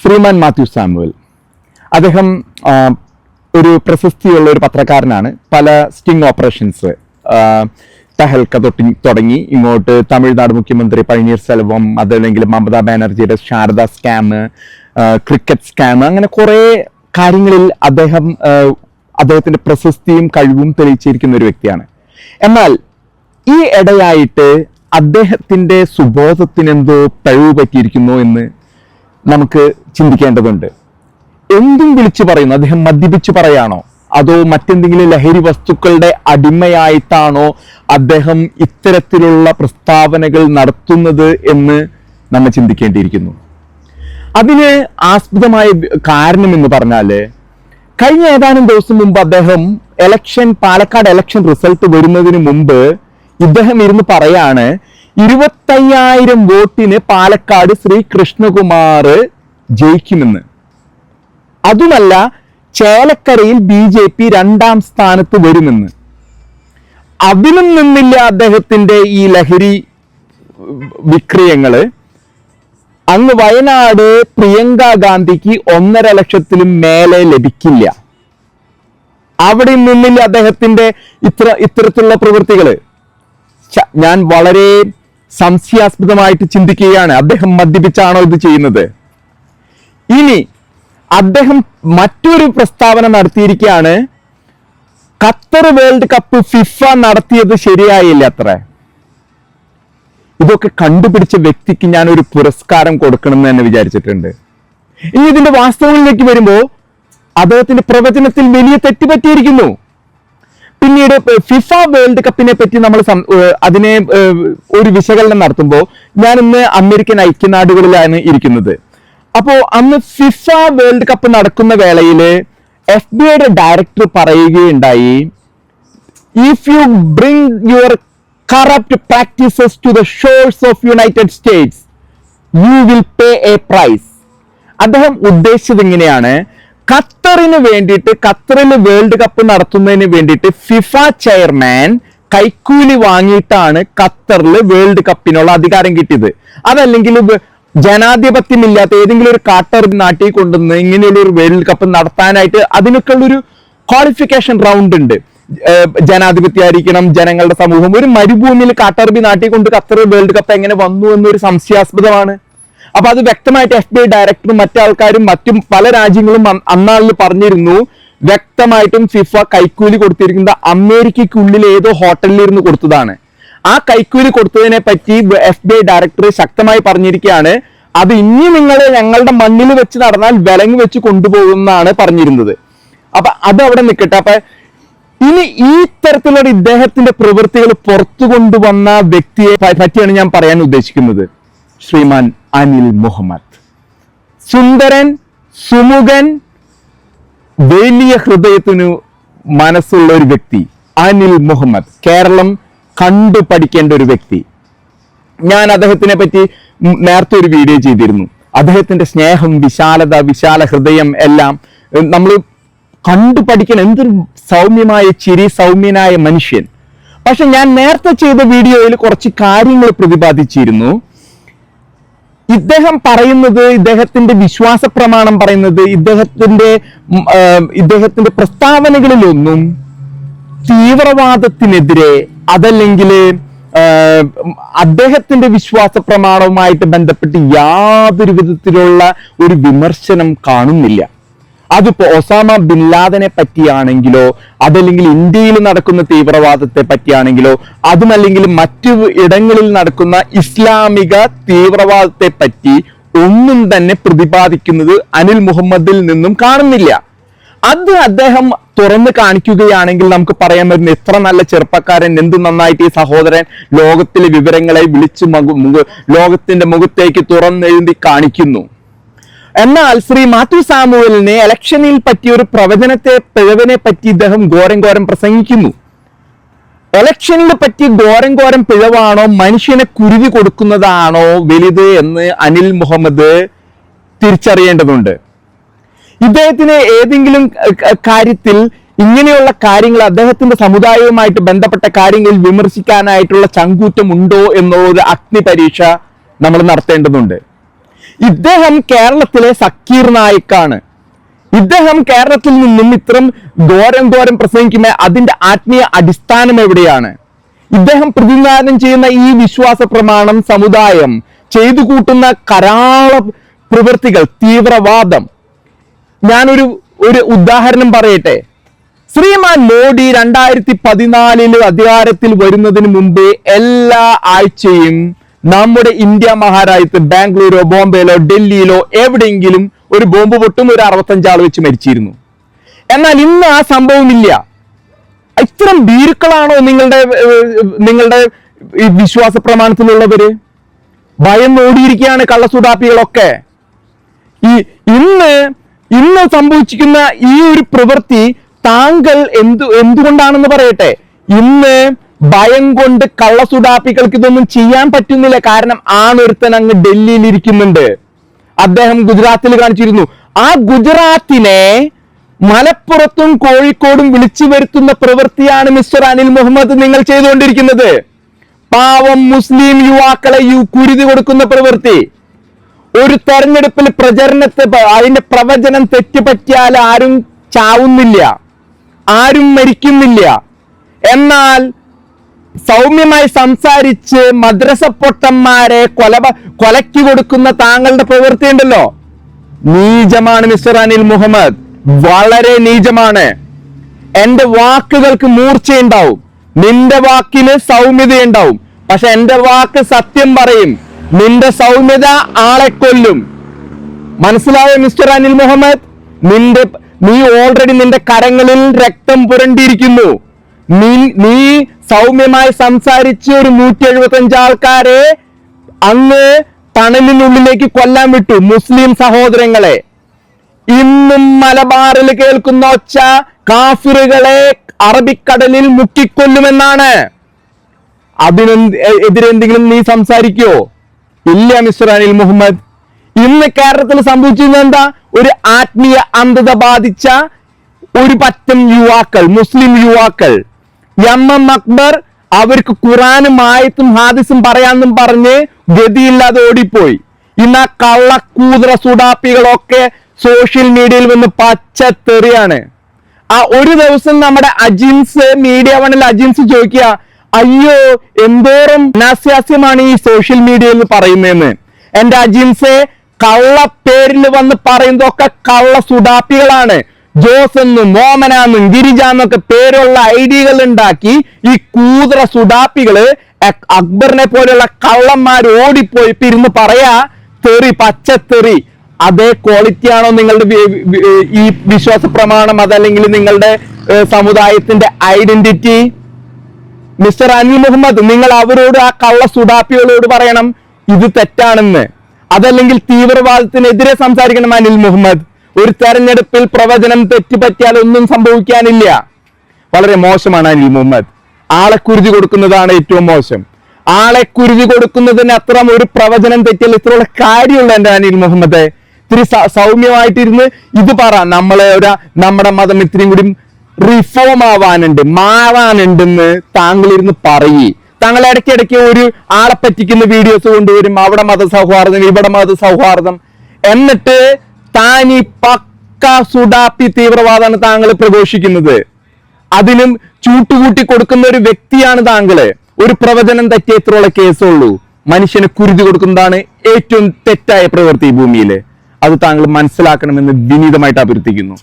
ശ്രീമാൻ Mathew Samuel. അദ്ദേഹം ഒരു പ്രശസ്തിയുള്ള ഒരു പത്രക്കാരനാണ്. പല സ്റ്റിംഗ് ഓപ്പറേഷൻസ് തഹൽക്ക തുടങ്ങി ഇങ്ങോട്ട് തമിഴ്നാട് മുഖ്യമന്ത്രി പഴനീർ സെൽവം, അതല്ലെങ്കിൽ മമതാ ബാനർജിയുടെ ശാരദ സ്കാം, ക്രിക്കറ്റ് സ്കാം, അങ്ങനെ കുറെ കാര്യങ്ങളിൽ അദ്ദേഹത്തിന്റെ പ്രശസ്തിയും കഴിവും തെളിയിച്ചിരിക്കുന്ന ഒരു വ്യക്തിയാണ്. എന്നാൽ ഈ ഇടയായിട്ട് അദ്ദേഹത്തിന്റെ സുബോധത്തിന് എന്തോ പിഴവ് പറ്റിയിരിക്കുന്നു എന്ന് നമുക്ക് ചിന്തിക്കേണ്ടതുണ്ട്. എന്തും വിളിച്ചു പറയുന്നു. അദ്ദേഹം മദ്യപിച്ച് പറയാണോ, അതോ മറ്റെന്തെങ്കിലും ലഹരി വസ്തുക്കളുടെ അടിമയായിട്ടാണോ അദ്ദേഹം ഇത്തരത്തിലുള്ള പ്രസ്താവനകൾ നടത്തുന്നത് എന്ന് നമ്മൾ ചിന്തിക്കേണ്ടിയിരിക്കുന്നു. അതിന് ആസ്പദമായ കാരണം എന്ന് പറഞ്ഞാല്, കഴിഞ്ഞ ഏതാനും ദിവസം മുമ്പ് അദ്ദേഹം പാലക്കാട് ഇലക്ഷൻ റിസൾട്ട് വരുന്നതിന് മുമ്പ് ഇദ്ദേഹം ഇരുന്ന് പറയാണ് 25,000 വോട്ടിന് പാലക്കാട് ശ്രീ കൃഷ്ണകുമാർ ജയിക്കുമെന്ന്. അതുമല്ല, ചേലക്കരയിൽ BJP 2ാം സ്ഥാനത്ത് വരുമെന്ന്. അതിനും നിന്നില്ല അദ്ദേഹത്തിന്റെ ഈ ലഹരി വിക്രയങ്ങള്. അങ്ങ് വയനാട് പ്രിയങ്ക ഗാന്ധിക്ക് 1.5 ലക്ഷത്തിലും മേലെ ലഭിക്കില്ല. അവിടെ നിന്നില്ല അദ്ദേഹത്തിന്റെ ഇത്തരത്തിലുള്ള പ്രവൃത്തികള്. ഞാൻ വളരെ സംശയാസ്പദമായിട്ട് ചിന്തിക്കുകയാണ്, അദ്ദേഹം മദ്യപിച്ചാണോ ഇത് ചെയ്യുന്നത്? ഇനി അദ്ദേഹം മറ്റൊരു പ്രസ്താവന നടത്തിയിരിക്കുകയാണ്, ഖത്തർ വേൾഡ് കപ്പ് ഫിഫ നടത്തിയത് ശരിയായില്ല അത്ര. ഇതൊക്കെ കണ്ടുപിടിച്ച വ്യക്തിക്ക് ഞാൻ ഒരു പുരസ്കാരം കൊടുക്കണം എന്ന് തന്നെ വിചാരിച്ചിട്ടുണ്ട്. ഇനി ഇതിന്റെ വാസ്തവങ്ങളിലേക്ക് വരുമ്പോൾ അദ്ദേഹത്തിന്റെ പ്രവചനത്തിൽ വലിയ തെറ്റ് പറ്റിയിരിക്കുന്നു. പിന്നീട് ഫിഫ വേൾഡ് കപ്പിനെ പറ്റി നമ്മൾ അതിനെ ഒരു വിശകലനം നടത്തുമ്പോൾ, ഞാൻ ഇന്ന് അമേരിക്കൻ ഐക്യനാടുകളിലാണ് ഇരിക്കുന്നത്. അപ്പോ അന്ന് ഫിഫ വേൾഡ് കപ്പ് നടക്കുന്ന വേളയില് FBI ഡയറക്ടർ പറയുകയുണ്ടായി, if you bring your corrupt practices to the shores of United States you will pay a price. അദ്ദേഹം ഉദ്ദേശിച്ചത് ഇങ്ങനെയാണ്, ഖത്തറിന് വേണ്ടിയിട്ട്, ഖത്തറിൽ വേൾഡ് കപ്പ് നടത്തുന്നതിന് വേണ്ടിയിട്ട് ഫിഫ ചെയർമാൻ കൈക്കൂലി വാങ്ങിയിട്ടാണ് ഖത്തറിൽ വേൾഡ് കപ്പിനുള്ള അധികാരം കിട്ടിയത്. അതല്ലെങ്കിൽ ജനാധിപത്യമില്ലാത്ത ഏതെങ്കിലും ഒരു കാട്ടർ നാട്ടിൽ കൊണ്ടുവന്ന് ഇങ്ങനെയുള്ള ഒരു വേൾഡ് കപ്പ് നടത്താനായിട്ട് അതിനൊക്കെ ഉള്ളൊരു ക്വാളിഫിക്കേഷൻ റൗണ്ട് ഉണ്ട്. ജനാധിപത്യമായിരിക്കണം, ജനങ്ങളുടെ സമൂഹം. ഒരു മരുഭൂമിയിൽ കാട്ടർബി നാട്ടിൽ കൊണ്ട് ഖത്തർ വേൾഡ് കപ്പ് എങ്ങനെ വന്നു എന്നൊരു സംശയാസ്പദമാണ്. അപ്പൊ അത് വ്യക്തമായിട്ട് FBI ഡയറക്ടറും മറ്റാൾക്കാരും മറ്റും പല രാജ്യങ്ങളും അന്നാളിൽ പറഞ്ഞിരുന്നു. വ്യക്തമായിട്ടും ഫിഫ കൈക്കൂലി കൊടുത്തിരിക്കുന്നത് അമേരിക്കയ്ക്കുള്ളിൽ ഏതോ ഹോട്ടലിൽ ഇരുന്ന് കൊടുത്തതാണ്. ആ കൈക്കൂലി കൊടുത്തതിനെ പറ്റി FBI ഡയറക്ടർ ശക്തമായി പറഞ്ഞിരിക്കുകയാണ്, അത് ഇനി നിങ്ങൾ ഞങ്ങളുടെ മണ്ണിൽ വെച്ച് നടന്നാൽ വിലങ്ങ് വെച്ച് കൊണ്ടുപോകുമെന്നാണ് പറഞ്ഞിരുന്നത്. അപ്പൊ അത് അവിടെ നിൽക്കട്ടെ. അപ്പൊ ഇനി ഈ തരത്തിലുള്ള ഇദ്ദേഹത്തിന്റെ പ്രവൃത്തികൾ പുറത്തു കൊണ്ടുവന്ന വ്യക്തിയെ പറ്റിയാണ് ഞാൻ പറയാൻ ഉദ്ദേശിക്കുന്നത്. ശ്രീമാൻ അനിൽ മുഹമ്മദ്. സുന്ദരൻ, സുമുഖൻ, വലിയ ഹൃദയത്തിനു മനസ്സുള്ള ഒരു വ്യക്തി അനിൽ മുഹമ്മദ്. കേരളം കണ്ടു പഠിക്കേണ്ട ഒരു വ്യക്തി. ഞാൻ അദ്ദേഹത്തിനെ പറ്റി നേരത്തെ ഒരു വീഡിയോ ചെയ്തിരുന്നു. അദ്ദേഹത്തിന്റെ സ്നേഹം, വിശാലത, വിശാല ഹൃദയം എല്ലാം നമ്മൾ കണ്ടു പഠിക്കണം. എന്തൊരു സൗമ്യമായ ചിരി, സൗമ്യനായ മനുഷ്യൻ. പക്ഷെ ഞാൻ നേരത്തെ ചെയ്ത വീഡിയോയിൽ കുറച്ച് കാര്യങ്ങൾ പ്രതിപാദിച്ചിരുന്നു. ഇദ്ദേഹം പറയുന്നത്, ഇദ്ദേഹത്തിന്റെ വിശ്വാസ പ്രമാണം പറയുന്നത്, ഇദ്ദേഹത്തിന്റെ പ്രസ്താവനകളിലൊന്നും തീവ്രവാദത്തിനെതിരെ അതല്ലെങ്കിൽ അദ്ദേഹത്തിന്റെ വിശ്വാസ പ്രമാണവുമായിട്ട് ബന്ധപ്പെട്ട് യാതൊരു വിധത്തിലുള്ള ഒരു വിമർശനം കാണുന്നില്ല. അതിപ്പോ ഒസാമ ബിൻ ലാദനെ പറ്റിയാണെങ്കിലോ, അതല്ലെങ്കിൽ ഇന്ത്യയിൽ നടക്കുന്ന തീവ്രവാദത്തെ പറ്റിയാണെങ്കിലോ, അതുമല്ലെങ്കിൽ മറ്റു ഇടങ്ങളിൽ നടക്കുന്ന ഇസ്ലാമിക തീവ്രവാദത്തെ പറ്റി ഒന്നും തന്നെ പ്രതിപാദിക്കുന്നത് അനിൽ മുഹമ്മദിൽ നിന്നും കാണുന്നില്ല. അത് അദ്ദേഹം തുറന്ന് കാണിക്കുകയാണെങ്കിൽ നമുക്ക് പറയാൻ പറ്റുന്ന എത്ര നല്ല ചെറുപ്പക്കാരൻ, എന്ത് നന്നായിട്ട് ഈ സഹോദരൻ ലോകത്തിലെ വിവരങ്ങളെ വിളിച്ചു ലോകത്തിന്റെ മുഖത്തേക്ക് തുറന്നെഴുതി കാണിക്കുന്നു. എന്നാൽ ശ്രീ മാത്യു സാമുവലിനെ ഇലക്ഷനിൽ പറ്റിയ ഒരു പിഴവിനെ പറ്റി ഇദ്ദേഹം ഘോരം പ്രസംഗിക്കുന്നു. ഇലക്ഷനിൽ പറ്റി ഘോരം പിഴവാണോ, മനുഷ്യനെ കുരുതി കൊടുക്കുന്നതാണോ വലുത് എന്ന് അനിൽ മുഹമ്മദ് തിരിച്ചറിയേണ്ടതുണ്ട്. ഇദ്ദേഹത്തിന് ഏതെങ്കിലും കാര്യത്തിൽ ഇങ്ങനെയുള്ള കാര്യങ്ങൾ, അദ്ദേഹത്തിന്റെ സമുദായവുമായിട്ട് ബന്ധപ്പെട്ട കാര്യങ്ങളിൽ വിമർശിക്കാനായിട്ടുള്ള ചങ്കൂറ്റം ഉണ്ടോ എന്നുള്ള ഒരു അഗ്നി പരീക്ഷ നമ്മൾ നടത്തേണ്ടതുണ്ട്. ഇദ്ദേഹം കേരളത്തിലെ സക്കീർ നായിക്കാണ്. ഇദ്ദേഹം കേരളത്തിൽ നിന്നും ഇത്രയും ഘോരം പ്രസംഗിക്കുമ്പോൾ അതിന്റെ ആത്മീയ അടിസ്ഥാനം എവിടെയാണ്? ഇദ്ദേഹം പ്രതിനിധാനം ചെയ്യുന്ന ഈ വിശ്വാസ പ്രമാണം സമുദായം ചെയ്തു കൂട്ടുന്ന കരാള പ്രവൃത്തികൾ, തീവ്രവാദം. ഞാനൊരു ഉദാഹരണം പറയട്ടെ. ശ്രീമാൻ മോഡി 2014 അധികാരത്തിൽ വരുന്നതിന് മുമ്പേ എല്ലാ ആഴ്ചയും നമ്മുടെ ഇന്ത്യ മഹാരാജ്യത്ത് ബാംഗ്ലൂരോ ബോംബെയിലോ ഡൽഹിയിലോ എവിടെയെങ്കിലും ഒരു ബോംബ് പൊട്ടും, ഒരു 65 ആൾ വെച്ച് മരിച്ചിരുന്നു. എന്നാൽ ഇന്ന് ആ സംഭവമില്ല. ഇത്തരം ഭീരുക്കളാണോ നിങ്ങളുടെ ഈ വിശ്വാസ പ്രമാണത്തിലുള്ളവര്? ഭയം ഓടിയിരിക്കുകയാണ് കള്ളസുഡാപ്പികളൊക്കെ. ഇന്ന് സംഭവിച്ചിരിക്കുന്ന ഈ ഒരു പ്രവൃത്തി താങ്കൾ എന്തുകൊണ്ടാണെന്ന് പറയട്ടെ. ഇന്ന് ഭയം കൊണ്ട് കള്ളസുഡാപ്പികൾക്ക് ഇതൊന്നും ചെയ്യാൻ പറ്റുന്നില്ല. കാരണം ആണൊരുത്തൻ അങ്ങ് ഡൽഹിയിൽ ഇരിക്കുന്നുണ്ട്. അദ്ദേഹം ഗുജറാത്തിൽ കാണിച്ചിരുന്നു. ആ ഗുജറാത്തിനെ മലപ്പുറത്തും കോഴിക്കോടും വിളിച്ചു വരുത്തുന്ന പ്രവൃത്തിയാണ് മിസ്റ്റർ അനിൽ മുഹമ്മദ് നിങ്ങൾ ചെയ്തുകൊണ്ടിരിക്കുന്നത്. പാവം മുസ്ലിം യുവാക്കളെ കുരുതി കൊടുക്കുന്ന പ്രവൃത്തി. ഒരു തെരഞ്ഞെടുപ്പിൽ അതിന്റെ പ്രവചനം തെറ്റുപറ്റിയാൽ ആരും ചാവുന്നില്ല, ആരും മരിക്കുന്നില്ല. എന്നാൽ സൗമ്യമായി സംസാരിച്ച് മദ്രസ പൊട്ടന്മാരെ കൊലയ്ക്ക് കൊടുക്കുന്ന താങ്കളുടെ പ്രവൃത്തി ഉണ്ടല്ലോ, നീചമാണ് മിസ്റ്റർ അനിൽ മുഹമ്മദ്, വളരെ നീചമാണ്. എന്റെ വാക്കുകൾക്ക് മൂർച്ചയുണ്ടാവും, നിന്റെ വാക്കിന് സൗമ്യതയുണ്ടാവും. പക്ഷെ എന്റെ വാക്ക് സത്യം പറയും, നിന്റെ സൗമ്യത ആളെ കൊല്ലും. മനസ്സിലായോ മിസ്റ്റർ അനിൽ മുഹമ്മദ്? നീ ഓൾറെഡി നിന്റെ കരങ്ങളിൽ രക്തം പുരണ്ടിരിക്കുന്നു. നീ സൗമ്യമായി സംസാരിച്ച് ഒരു 175 ആൾക്കാരെ അങ്ങ് തണലിനുള്ളിലേക്ക് കൊല്ലാൻ വിട്ടു, മുസ്ലിം സഹോദരങ്ങളെ. ഇന്നും മലബാറിൽ കേൾക്കുന്ന ഒച്ച കാഫിറുകളെ അറബിക്കടലിൽ മുക്കിക്കൊല്ലുമെന്നാണ്. അതിനെതിരെ എന്തെങ്കിലും നീ സംസാരിക്കോ? ഇല്ല മിസ്റ്റർ അനിൽ മുഹമ്മദ്. ഇന്ന് കേരളത്തിൽ സംഭവിച്ചിരുന്നത് എന്താ? ഒരു ആത്മീയ അന്ധത ബാധിച്ച ഒരു പറ്റം യുവാക്കൾ, മുസ്ലിം യുവാക്കൾ, എം അക്ബർ അവർക്ക് ഖുറാനും ആയത്തും ഹാദിസും പറയാന്നും പറഞ്ഞ് ഗതിയില്ലാതെ ഓടിപ്പോയി. ഇന്ന് ആ കള്ളക്കൂതറ സുഡാപ്പികളൊക്കെ സോഷ്യൽ മീഡിയയിൽ വന്ന് പച്ചത്തെറിയാണ്. ആ ഒരു ദിവസം നമ്മുടെ അജിൻസ്, മീഡിയ വണ്ണിൽ അജിൻസ് ചോദിക്കുക, അയ്യോ എന്തോരം നാസ്യാസ്യമാണ് ഈ സോഷ്യൽ മീഡിയയിൽ പറയുന്നതെന്ന്. എന്റെ അജിൻസെ, കള്ള പേരിൽ വന്ന് പറയുന്നതൊക്കെ കള്ള സുഡാപ്പികളാണ്. ജോസ് എന്നും മോമനാന്നും ഗിരിജ എന്നൊക്കെ പേരുള്ള ഐഡികൾ ഉണ്ടാക്കി ഈ കൂതറ സുഡാപ്പികള് അക്ബറിനെ പോലെയുള്ള കള്ളന്മാർ ഓടിപ്പോയി ഇരുന്ന് പറയാ തെറി, പച്ചത്തെറി. അതേ ക്വാളിറ്റി ആണോ നിങ്ങളുടെ ഈ വിശ്വാസ പ്രമാണം? അതല്ലെങ്കിൽ നിങ്ങളുടെ സമുദായത്തിന്റെ ഐഡന്റിറ്റി? മിസ്റ്റർ അനിൽ മുഹമ്മദ്, നിങ്ങൾ അവരോട്, ആ കള്ള സുഡാപ്പികളോട് പറയണം ഇത് തെറ്റാണെന്ന്. അതല്ലെങ്കിൽ തീവ്രവാദത്തിനെതിരെ സംസാരിക്കണം അനിൽ മുഹമ്മദ്. ഒരു തെരഞ്ഞെടുപ്പിൽ പ്രവചനം തെറ്റുപറ്റിയാൽ ഒന്നും സംഭവിക്കാനില്ല. വളരെ മോശമാണ് അനിൽ മുഹമ്മദ്. ആളെ കുരുതി കൊടുക്കുന്നതാണ് ഏറ്റവും മോശം. ആളെ കുരുതി കൊടുക്കുന്നതിന് അത്ര ഒരു പ്രവചനം തെറ്റിയാൽ ഇത്രയുള്ള കാര്യമുള്ള എന്റെ അനിൽ മുഹമ്മദ്. ഇത്തിരി സൗമ്യമായിട്ടിരുന്ന് ഇത് പറ, നമ്മുടെ മതം ഇത്തിരിയും കൂടി റിഫോം ആവാനുണ്ട്, മാറാനുണ്ടെന്ന് താങ്കൾ ഇരുന്ന് പറയേ. താങ്കൾ ഇടയ്ക്കിടയ്ക്ക് ഒരു ആളെ പറ്റിക്കുന്ന വീഡിയോസ് കൊണ്ടുവരും, അവിടെ മതസൗഹാർദ്ദം, ഇവിടെ മതസൗഹാർദ്ദം. എന്നിട്ട് താൻ ഈ പക്ക സുഡാപ്പി തീവ്രവാദമാണ് താങ്കൾ പ്രഘോഷിക്കുന്നത്. അതിനും ചൂട്ടുകൂട്ടി കൊടുക്കുന്ന ഒരു വ്യക്തിയാണ് താങ്കള്. ഒരു പ്രവചനം തെറ്റിയ ഇത്രയുള്ള കേസുള്ളൂ. മനുഷ്യനെ കുരുതി കൊടുക്കുന്നതാണ് ഏറ്റവും തെറ്റായ പ്രവൃത്തി ഈ ഭൂമിയില്. അത് താങ്കൾ മനസ്സിലാക്കണമെന്ന് വിനീതമായിട്ട് അഭ്യർത്ഥിക്കുന്നു.